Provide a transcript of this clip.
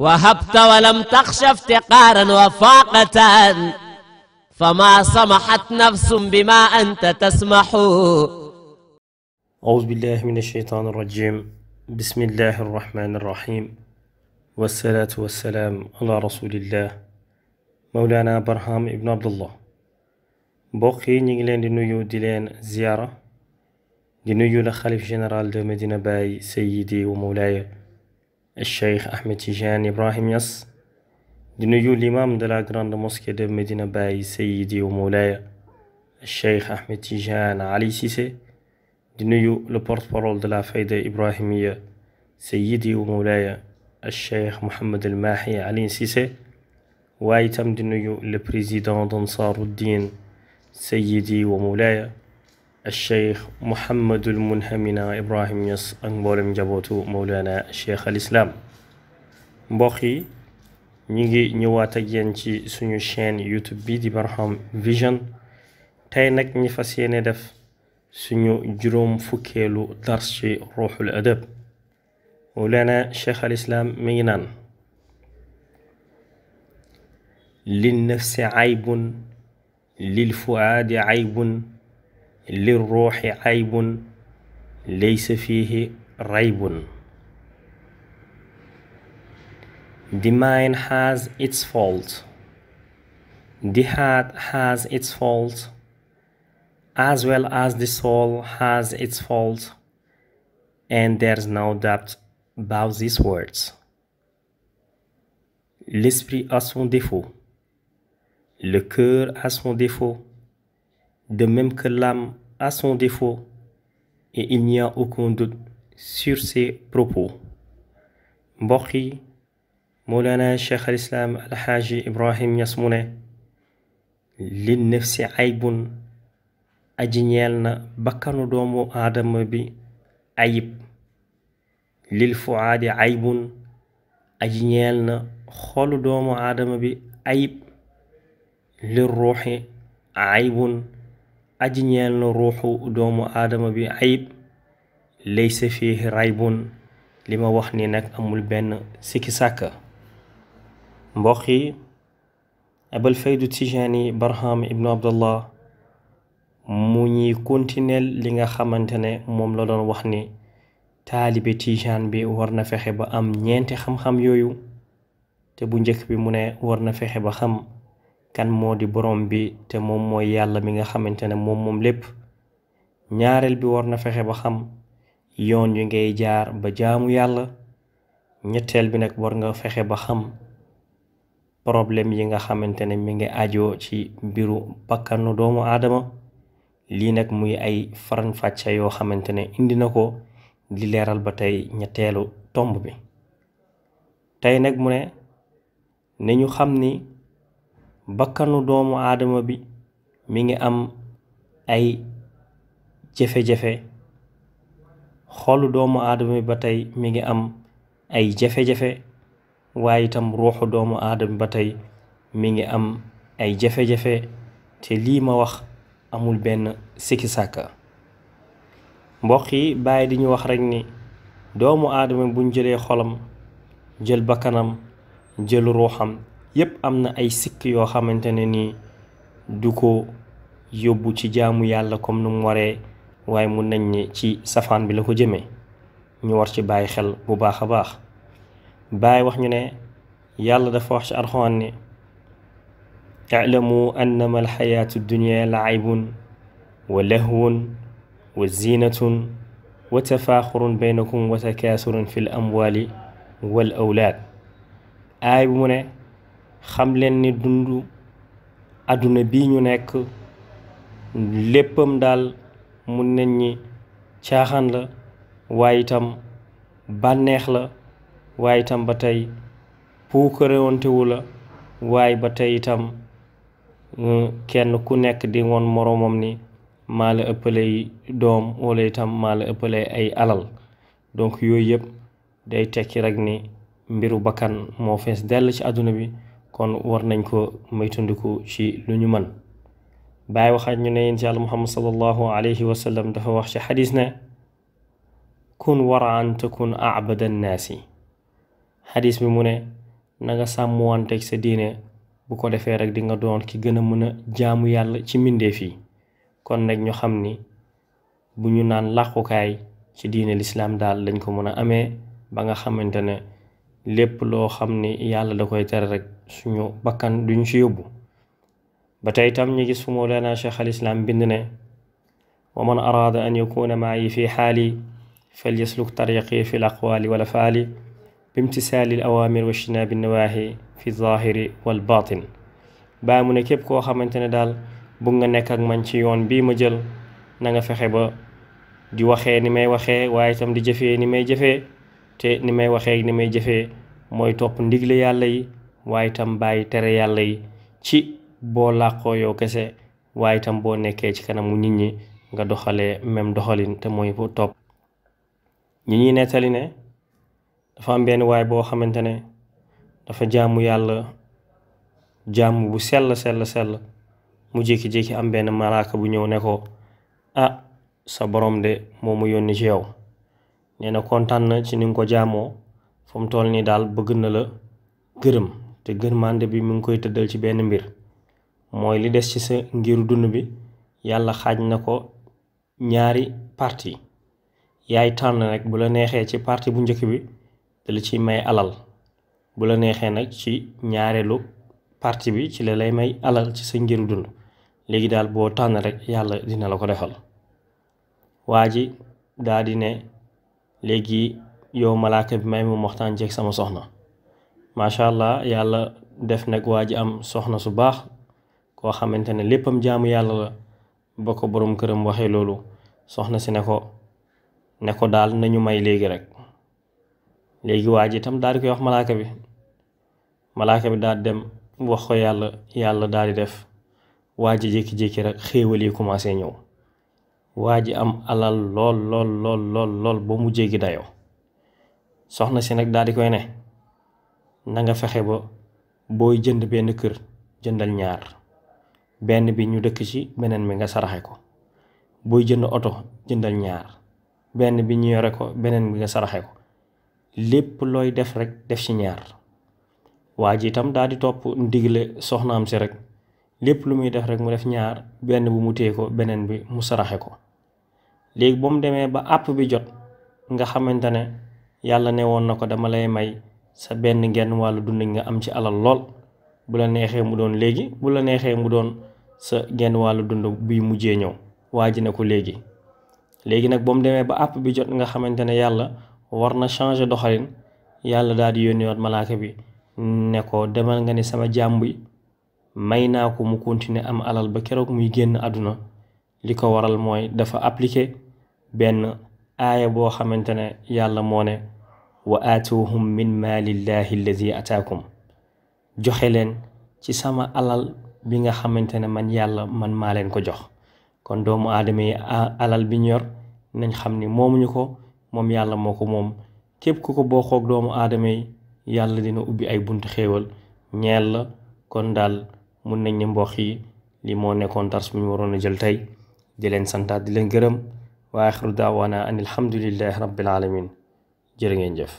وهبت ولم تخش افتقارا وفاقة فما سمحت نفس بما أنت تسمح. أعوذ بالله من الشيطان الرجيم. بسم الله الرحمن الرحيم، والصلاة والسلام على رسول الله مولانا برهام ابن عبد الله. بوخي نيغي لين دي نويو دي لين زيارة دي نويو لخليف جنرال دو مدينة باي سيدي ومولاي الشيخ أحمد تيجان إبراهيم ياس، دي نويو الإمام de la grande mosquée de Medina Baye سيدي ومولاي الشيخ أحمد تيجان علي سيسي، دي نويو le porte-parole de la Fayda إبراهيمية سيدي ومولاي الشيخ محمد الماحي علي سيسي، وايتم دي نويو le président d'Ansar الدين سيدي ومولاي الشيخ محمد المنهمنا إبراهيم ياس ak mboolem njabootu مولانا الشيخ الإسلام. mbokk yi ñi ngi ñëwaat ak yéen ci suñu chaîne YouTube bi di Barham Vision. tey nag ñi fas yéene def suñu juróom fukkeelu dars ci ruuxul adab. مولانا الشيخ الإسلام mi ngi naan للنفس عيب للفؤاد عيب للروح عيب ليس فيه ريب. The mind has its fault, the heart has its fault, as well as the soul has its fault, and there's no doubt about these words. L'esprit a son défaut, le cœur a son défaut, de même que l'âme a son défaut, et il n'y a aucun doute sur ces propos. mbokk yi مولانا الشيخ الإسلام الحاج إبراهيم يسمونه للنفس عيب أجنيالنا بكانو دومو آدم بي عيب، للفؤاد عيب أجنيالنا خولو دومو آدم بي عيب، للروح عيب أجنيالنا روحو دومو آدم بي عيب، ليس فيه ريب لما وخني نك أمول بن سيكي ساكا. mbokk yi abal faydu tijaani barham ibnu abdallah mu ñuy continuer li nga xamante ne moom la doon wax ni taalibe tijaan bi war na fexe ba am ñeenti xam-xam yooyu. te bu njëkk bi mu ne war na fexe ba xam kan moo di borom bi te moom mooy yàlla mi nga xamante ne moom lépp. ñaareel bi war na fexe ba xam yoon yu ngay jaar ba jaamu yàlla. ñetteel bi nag war nga fexe ba xam problème yi nga xamante ne mi ngi ajoo ci mbiru bakkanu doomu aadama. lii nag muy ay faran fàcce yoo xamante ne indi na ko di leeral ba tey ñetteelu tomb bi. tey nag mu ne ñu xam ni bakkanu doomu aadama bi mi ngi am ay jafe-jafe, xolu doomu aadama bi ba tey mi ngi am ay jafe-jafe, waaye itam ruuxu doomu aadama ba tey mi ngi am ay jafe-jafe. te lii ma wax amul benn sikki sàkka. mbokk yi bàyyi di ñu wax rek ni doomu aadama buñ jëlee xolam jël bakkanam jël ruuxam yépp am na ay sikk yoo xamante ne nii du ko yóbbu ci jaamu yàlla comme nu mu waree, waaye mun nañ ni ci safaan bi la ko jëmee. ñu war ci bàyyi xel bu baax a baax. باي وحنا يلا دفوحش أرخواني اعلموا أنما الحياة الدنيا لعب ولهو وزينة وتفاخر بينكم وتكاثر في الأموال والأولاد. آي بمنا خملن دندو أدنى بينو نك لبم دال منني چاخان لا وايتم بانيخ لا waaye itam ba tey puukarewantewu la, waaye ba tey itam kenn ku nekk di woon moroomam ni maa la ëppale doom wala itam maa la ëppale ay alal. donc yooyu yëpp day tekki rek ni mbiru bakkan moo fees dell ci àdduna bi, kon war nañ ko moytandiku ci lu ñu mën. bàyyi waxaat ñu ne yéen ci Yàlla Muhammad sallallahu alayhi wa sallam dafa wax ci xadis ne kun waraan takun abada nnaasi. xadis bi mu ne na nga sàmmuwanteeg sa diine bu ko defee rek di nga doon ki gën a mën a jaamu yàlla ci mbindeef yi. kon nag ñu xam ni bu ñu naan làqukaay ci diine lislaam daal lañ ko mën a amee ba nga xamante ne lépp loo xam ni yàlla da koy tere rek suñu bakkan duñu ci yóbbu. ba tey tam ñu gis fu Mawlana Cheikh al Islam bind ne wa man araada an yakuna maayi fi xaali falyasluk tariqi fi l aqwaali wal afaali bimtisaali l awaamir wa ijtinaabi nawaahi fi zaahiri wal baatin. baa mu ne képp koo xamante ne daal bugg nga nekk ak man ci yoon bii ma jël na nga fexe ba di waxee ni may waxee waaye itam di jëfee ni may jëfee te ni may waxee ni may jëfee mooy topp ndigle yàlla yi waaye itam bàyyi tere yàlla yi ci boo làqoo yow kese waaye itam boo nekkee ci kanamu nit ñi nga doxalee même doxalin te mooy bu topp. ñi ñuy nettali ne dafa am benn waay boo xamante ne dafa jaamu yàlla jaamu bu sell mu jékki-jékki am benn malaaka bu ñëw ne ko sa borom de moo mu yónni ci yow nee na kontaan na ci ni nga ko jaamoo fu mu toll nii daal bëgg na la gërëm te gërmande bi mu ngi koy tëddal ci benn mbir mooy li des ci sa ngiru dund bi yàlla xaaj na ko ñaari parti yaay tànn rek bu la neexee ci parti bu njëkk bi da la ciy may alal bu la neexee nag ci ñaareelu parti bi ci la lay may alal ci sa ngiru dund léegi daal boo tànn rek yàlla dina la ko defal. waa ji daa di ne léegi yow malaaka bi may mu waxtaan jeeg sama soxna macha allah yàlla def nag waa ji am soxna su baax koo xamante ne léppam jaamu yàlla la. ba ko boroom këram waxee loolu soxna si ne ko daal nañu may léegi rek léegi waa ji itam daal di koy wax malaaka bi daal dem wax ko yàlla daal di def waa ji jékki-jékki rek xéewal yi commencé ñëw waa ji am alal lool ba mu jéggi dayoo. soxna si nag daal di koy ne na nga fexe ba booy jënd benn kër jëndal ñaar benn bi ñu dëkk ci beneen bi nga saraxe ko booy jënd oto jëndal ñaar benn bi ñu yore ko beneen bi nga saraxe ko lépp looy def rek def ci ñaar. waa ji itam daal di topp ndigle soxnaam si rek lépp lu muy def rek mu def ñaar benn bu mu téye ko beneen bi mu saraxe ko. léegi ba mu demee ba àpp bi jot nga xamante ne yàlla ne woon na ko dama lay may sa benn genn wàllu dund nga am ci alal lool bu la neexee mu doon léegi bu la neexee mu doon sa genn wàllu dund buy mujjee ñëw. waa ji ne ko léegi nag ba mu demee ba àpp bi jot nga xamante ne yàlla war na changer doxalin yàlla daal di yónni waat malaaka bi ne ko demal nga ne sama jaam bi may naa ko mu continuer am alal ba keroog muy génn àdduna. li ko waral mooy dafa appliqué benn aaya boo xamante ne yàlla moo ne wa aatuhum min maalillahi alladi ataakum joxe leen ci sama alal bi nga xamante ne man yàlla man maa leen ko jox. kon doomu aadama yi alal bi ñu yor nañ xam ni moomuñu ko moom yàlla moo ko moom képp ku ko bokkook doomu aadama yi yàlla dina ubbi ay buntu xéewal ñeel la. kon daal mun nañ ne mbokk yi li moo nekkoon dars bu ñu waroon a jël tey di leen santaat di leen gërëm wa axiru daawaana an alhamdulillahi rabbil alamin jërë ngeen jëf.